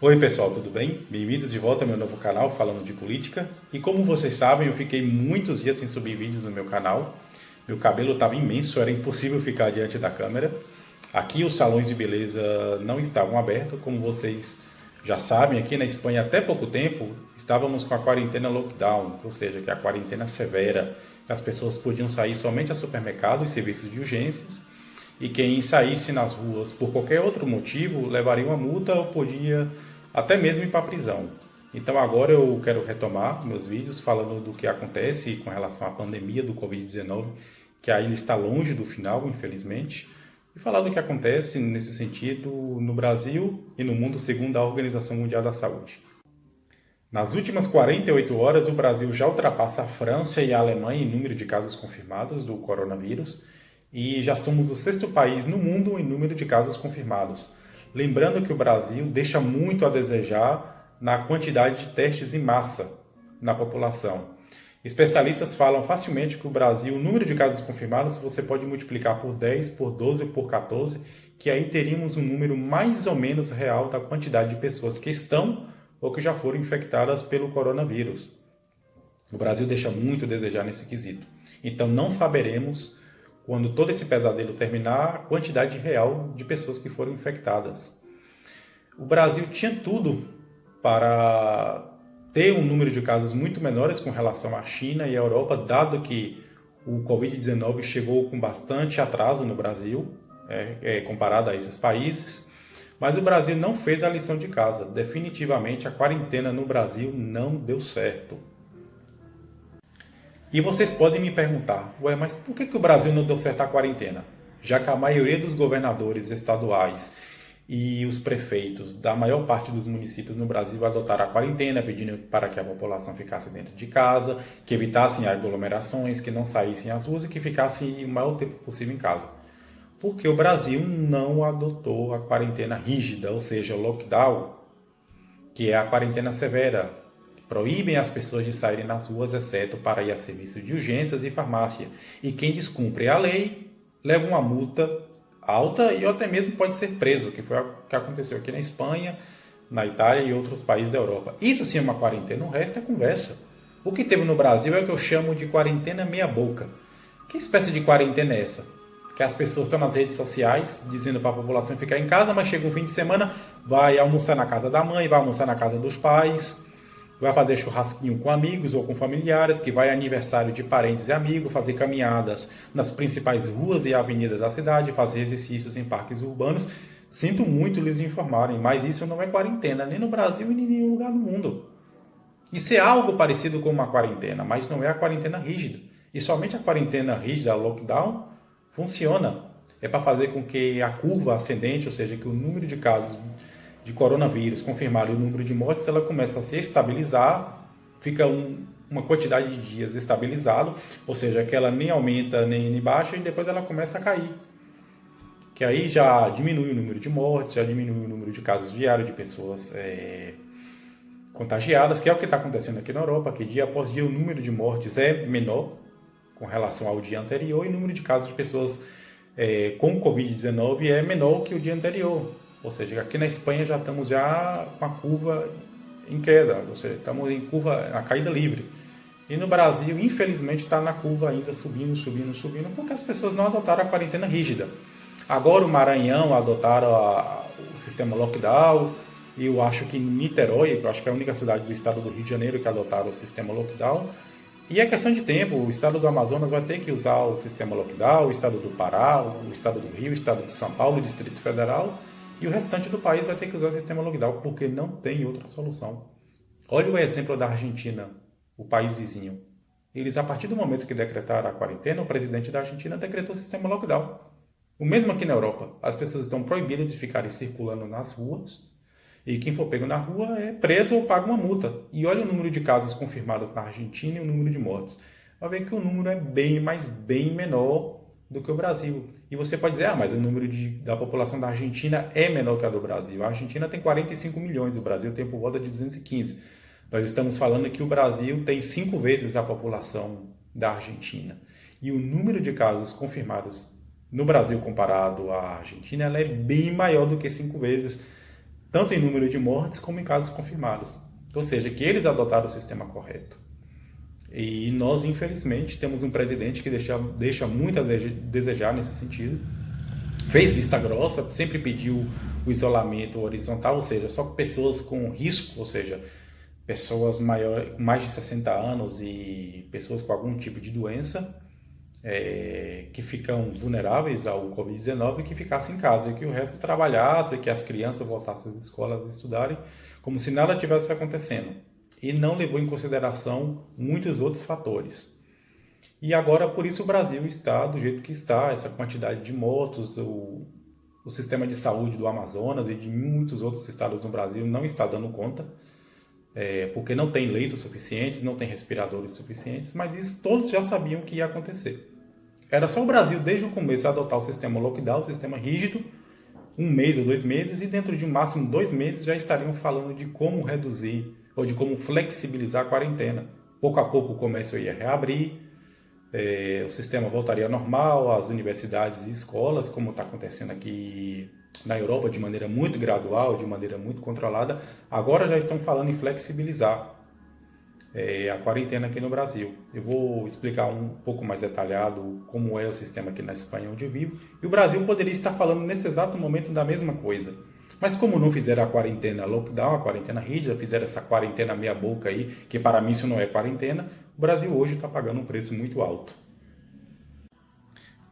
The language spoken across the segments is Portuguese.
Oi pessoal, tudo bem? Bem-vindos de volta ao meu novo canal falando de política. E como vocês sabem, eu fiquei muitos dias sem subir vídeos no meu canal. Meu cabelo estava imenso, era impossível ficar diante da câmera. Aqui os salões de beleza não estavam abertos, como vocês já sabem, aqui na Espanha até pouco tempo estávamos com a quarentena lockdown, ou seja, que é a quarentena severa, que as pessoas podiam sair somente a supermercados e serviços de urgências, e quem saísse nas ruas por qualquer outro motivo levaria uma multa ou podia até mesmo ir para a prisão. Então agora eu quero retomar meus vídeos falando do que acontece com relação à pandemia do Covid-19, que ainda está longe do final, infelizmente, e falar do que acontece nesse sentido no Brasil e no mundo segundo a Organização Mundial da Saúde. Nas últimas 48 horas, o Brasil já ultrapassa a França e a Alemanha em número de casos confirmados do coronavírus e já somos o sexto país no mundo em número de casos confirmados. Lembrando que o Brasil deixa muito a desejar na quantidade de testes em massa na população. Especialistas falam facilmente que o Brasil, o número de casos confirmados, você pode multiplicar por 10, por 12 ou por 14, que aí teríamos um número mais ou menos real da quantidade de pessoas que estão ou que já foram infectadas pelo coronavírus. O Brasil deixa muito a desejar nesse quesito. Então não saberemos, quando todo esse pesadelo terminar, a quantidade real de pessoas que foram infectadas. O Brasil tinha tudo para ter um número de casos muito menores com relação à China e à Europa, dado que o Covid-19 chegou com bastante atraso no Brasil, comparado a esses países. Mas o Brasil não fez a lição de casa. Definitivamente a quarentena no Brasil não deu certo. E vocês podem me perguntar, ué, mas por que o Brasil não deu certo a quarentena? Já que a maioria dos governadores estaduais e os prefeitos da maior parte dos municípios no Brasil adotaram a quarentena, pedindo para que a população ficasse dentro de casa, que evitassem aglomerações, que não saíssem às ruas e que ficassem o maior tempo possível em casa. Porque o Brasil não adotou a quarentena rígida, ou seja, o lockdown, que é a quarentena severa, que proíbem as pessoas de saírem nas ruas, exceto para ir a serviços de urgências e farmácia. E quem descumpre a lei leva uma multa alta e até mesmo pode ser preso, que foi o que aconteceu aqui na Espanha, na Itália e outros países da Europa. Isso sim é uma quarentena, o resto é conversa. O que teve no Brasil é o que eu chamo de quarentena meia boca. Que espécie de quarentena é essa? Que as pessoas estão nas redes sociais dizendo para a população ficar em casa, mas chega um fim de semana, vai almoçar na casa da mãe, vai almoçar na casa dos pais, vai fazer churrasquinho com amigos ou com familiares, que vai aniversário de parentes e amigos, fazer caminhadas nas principais ruas e avenidas da cidade, fazer exercícios em parques urbanos. Sinto muito lhes informarem, mas isso não é quarentena, nem no Brasil e nem em nenhum lugar do mundo. Isso é algo parecido com uma quarentena, mas não é a quarentena rígida. E somente a quarentena rígida, a lockdown, funciona. É para fazer com que a curva ascendente, ou seja, que o número de casos de coronavírus confirmado e o número de mortes, ela começa a se estabilizar, fica uma quantidade de dias estabilizado, ou seja, que ela nem aumenta nem baixa e depois ela começa a cair. Que aí já diminui o número de mortes, já diminui o número de casos diários de pessoas contagiadas, que é o que está acontecendo aqui na Europa, que dia após dia o número de mortes é menor com relação ao dia anterior e o número de casos de pessoas com Covid-19 é menor que o dia anterior. Ou seja, aqui na Espanha já estamos já com a curva em queda, ou seja, estamos em curva, a caída livre. E no Brasil, infelizmente, está na curva ainda subindo, subindo, subindo, porque as pessoas não adotaram a quarentena rígida. Agora o Maranhão adotaram o sistema lockdown, e eu acho que em Niterói, eu acho que é a única cidade do estado do Rio de Janeiro que adotaram o sistema lockdown. E é questão de tempo, o estado do Amazonas vai ter que usar o sistema lockdown, o estado do Pará, o estado do Rio, o estado de São Paulo, o Distrito Federal, e o restante do país vai ter que usar o sistema lockdown, porque não tem outra solução. Olha o exemplo da Argentina, o país vizinho. Eles, a partir do momento que decretaram a quarentena, o presidente da Argentina decretou o sistema lockdown. O mesmo aqui na Europa. As pessoas estão proibidas de ficarem circulando nas ruas, e quem for pego na rua é preso ou paga uma multa. E olha o número de casos confirmados na Argentina e o número de mortes. Vai ver que o número é bem, mas bem menor do que o Brasil. E você pode dizer, mas o número da população da Argentina é menor que a do Brasil. A Argentina tem 45 milhões, o Brasil tem por volta de 215. Nós estamos falando que o Brasil tem 5 vezes a população da Argentina. E o número de casos confirmados no Brasil comparado à Argentina, ela é bem maior do que 5 vezes. tanto em número de mortes como em casos confirmados. Ou seja, que eles adotaram o sistema correto. E nós, infelizmente, temos um presidente que deixa muito a desejar nesse sentido. Fez vista grossa, sempre pediu o isolamento horizontal, ou seja, só pessoas com risco, ou seja, pessoas com mais de 60 anos e pessoas com algum tipo de doença, que ficam vulneráveis ao Covid-19, que ficassem em casa, e que o resto trabalhasse, que as crianças voltassem às escolas a estudarem, como se nada tivesse acontecendo. E não levou em consideração muitos outros fatores. E agora, por isso, o Brasil está do jeito que está, essa quantidade de mortos, o sistema de saúde do Amazonas e de muitos outros estados no Brasil não está dando conta, porque não tem leitos suficientes, não tem respiradores suficientes, mas isso todos já sabiam que ia acontecer. Era só o Brasil, desde o começo, adotar o sistema lockdown, o sistema rígido, 1 mês ou 2 meses, e dentro de máximo 2 meses já estariam falando de como reduzir ou de como flexibilizar a quarentena. Pouco a pouco o comércio ia reabrir, o sistema voltaria ao normal, as universidades e escolas, como está acontecendo aqui na Europa, de maneira muito gradual, de maneira muito controlada, agora já estão falando em flexibilizar a quarentena aqui no Brasil. Eu vou explicar um pouco mais detalhado como é o sistema aqui na Espanha, onde eu vivo, e o Brasil poderia estar falando nesse exato momento da mesma coisa. Mas como não fizeram a quarentena lockdown, a quarentena rígida, fizeram essa quarentena meia boca aí, que para mim isso não é quarentena, o Brasil hoje está pagando um preço muito alto.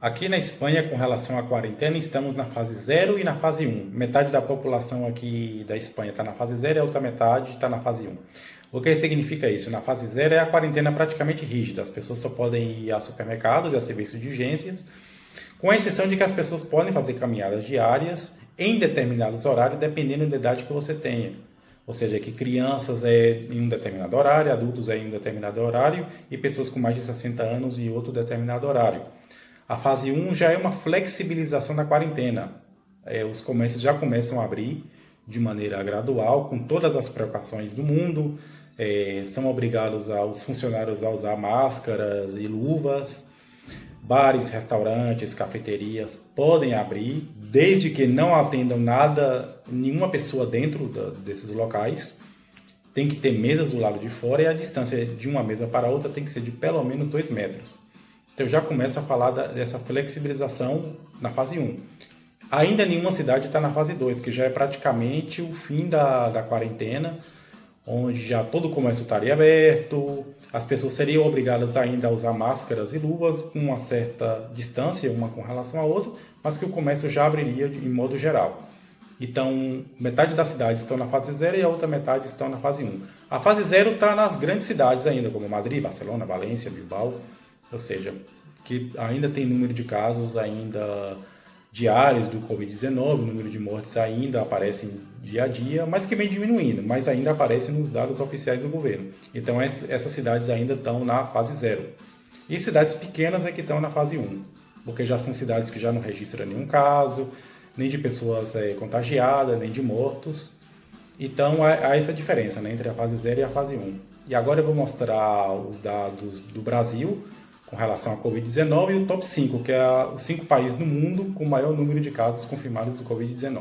Aqui na Espanha, com relação à quarentena, estamos na fase 0 e na fase 1. Metade da população aqui da Espanha está na fase 0 e a outra metade está na fase 1. O que significa isso? Na fase 0 é a quarentena praticamente rígida. As pessoas só podem ir a supermercados e a serviços de urgências, com a exceção de que as pessoas podem fazer caminhadas diárias em determinados horários, dependendo da idade que você tenha. Ou seja, que crianças em um determinado horário, adultos em um determinado horário e pessoas com mais de 60 anos em outro determinado horário. A fase 1 já é uma flexibilização da quarentena. Os comércios já começam a abrir de maneira gradual, com todas as precauções do mundo. São obrigados os funcionários a usar máscaras e luvas. Bares, restaurantes, cafeterias podem abrir, desde que não atendam nenhuma pessoa dentro desses locais. Tem que ter mesas do lado de fora e a distância de uma mesa para a outra tem que ser de pelo menos 2 metros. Então já começa a falar dessa flexibilização na fase 1. Ainda nenhuma cidade está na fase 2, que já é praticamente o fim da quarentena, onde já todo o comércio estaria aberto, as pessoas seriam obrigadas ainda a usar máscaras e luvas com uma certa distância, uma com relação à outra, mas que o comércio já abriria em modo geral. Então, metade das cidades estão na fase 0 e a outra metade estão na fase 1. A fase 0 está nas grandes cidades ainda, como Madrid, Barcelona, Valência, Bilbao, ou seja, que ainda tem número de casos ainda diários do Covid-19, o número de mortes ainda aparecem dia a dia, mas que vem diminuindo, mas ainda aparece nos dados oficiais do governo. Então essas cidades ainda estão na fase 0. E cidades pequenas é que estão na fase 1, porque já são cidades que já não registram nenhum caso, nem de pessoas contagiadas, nem de mortos. Então há essa diferença, né, entre a fase 0 e a fase 1. E agora eu vou mostrar os dados do Brasil com relação à Covid-19 e o top 5, que é os 5 países no mundo com o maior número de casos confirmados do Covid-19.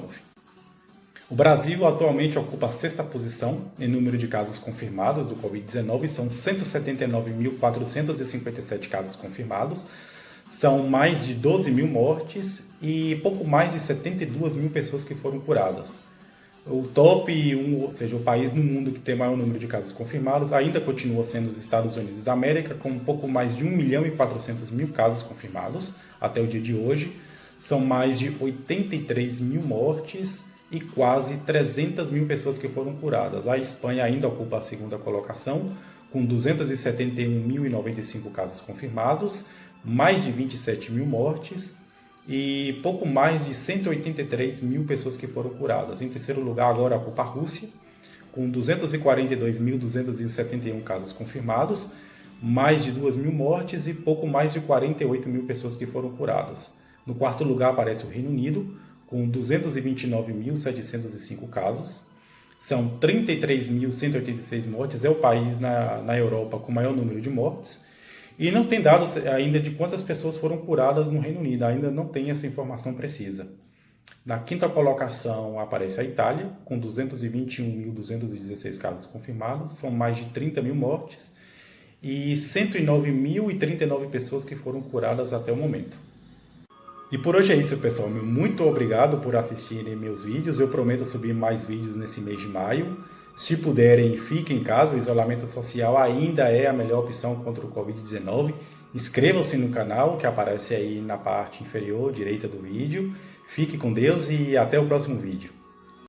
O Brasil atualmente ocupa a 6ª posição em número de casos confirmados do Covid-19, são 179.457 casos confirmados, são mais de 12 mil mortes e pouco mais de 72 mil pessoas que foram curadas. O top 1, ou seja, o país no mundo que tem o maior número de casos confirmados, ainda continua sendo os Estados Unidos da América, com um pouco mais de 1.400.000 casos confirmados até o dia de hoje. São mais de 83 mil mortes e quase 300 mil pessoas que foram curadas. A Espanha ainda ocupa a 2ª colocação, com 271.095 casos confirmados, mais de 27 mil mortes e pouco mais de 183 mil pessoas que foram curadas. Em terceiro lugar, agora ocupa a Rússia, com 242.271 casos confirmados, mais de 2 mil mortes e pouco mais de 48 mil pessoas que foram curadas. No quarto lugar aparece o Reino Unido, com 229.705 casos. São 33.186 mortes, é o país na Europa com o maior número de mortes. E não tem dados ainda de quantas pessoas foram curadas no Reino Unido, ainda não tem essa informação precisa. Na quinta colocação aparece a Itália, com 221.216 casos confirmados, são mais de 30 mil mortes e 109.039 pessoas que foram curadas até o momento. E por hoje é isso, pessoal. Muito obrigado por assistirem meus vídeos. Eu prometo subir mais vídeos nesse mês de maio. Se puderem, fiquem em casa. O isolamento social ainda é a melhor opção contra o Covid-19. Inscrevam-se no canal, que aparece aí na parte inferior direita do vídeo. Fique com Deus e até o próximo vídeo.